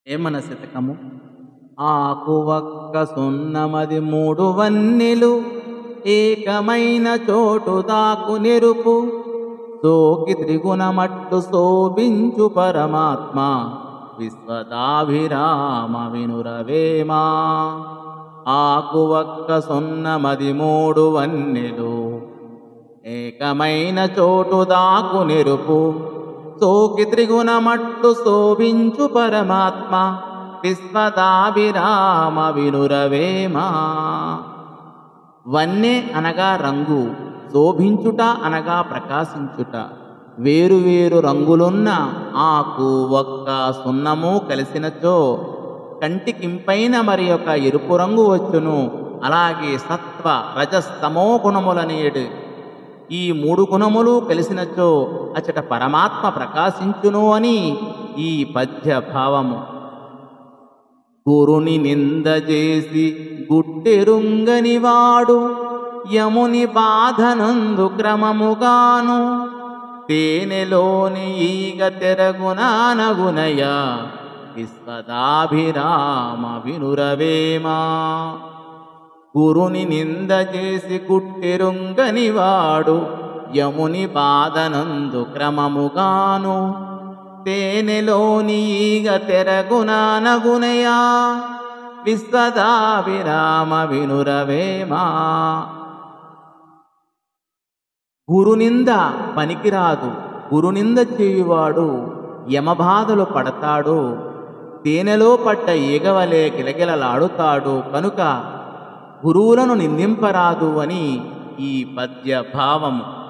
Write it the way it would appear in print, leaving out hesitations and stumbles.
వేమన శతకము. ఆకువక్క సున్నమది మూడు వన్నెలు ఏకమైన చోటు దాకు నెరుపు సోకి త్రిగుణమట్టు శోభించు పరమాత్మ విశ్వదాభిరామ వినురవేమా. ఆకువక్క సున్నమది మూడు వన్నెలు ఏకమైన చోటు దాకు నెరుపు సోకి త్రిగుణమట్టు శోభించు పరమాత్మ విశ్వదాభిరామ వినురవేమా. వన్నె అనగా రంగు, శోభించుట అనగా ప్రకాశించుట. వేరు వేరు రంగులున్న ఆకు ఒక్క సున్నము కలిసినచో కంటికింపైన మరి యొక్క ఎరుపు రంగు వచ్చును. అలాగే సత్వ రజస్తమో గుణములనేడు ఈ మూడు గుణములు కలిసినచో అచట పరమాత్మ ప్రకాశించును అని ఈ పద్య భావము. గురుని నింద చేసి గుట్టెరుంగని వాడు యముని బాధనందు క్రమముగాను తేనెలోని ఈగ తెరగునానగునయ విశ్వదాభిరామ వినురవేమా. గురుని నింద చేసి గుట్టెరుంగని వాడు యముని బాధనందు క్రమముగాను తేనెలోని ఈగ తెరగునానగునయా విశ్వదాభిరామ వినురవేమా. గురునింద పనికిరాదు. గురునింద చేయువాడు యమబాధలు పడతాడు. తేనెలో పడ్డ ఈగవలే గిలగిలలాడుతాడు. కనుక గురువులను నిందింపరాదు అని ఈ పద్య భావము.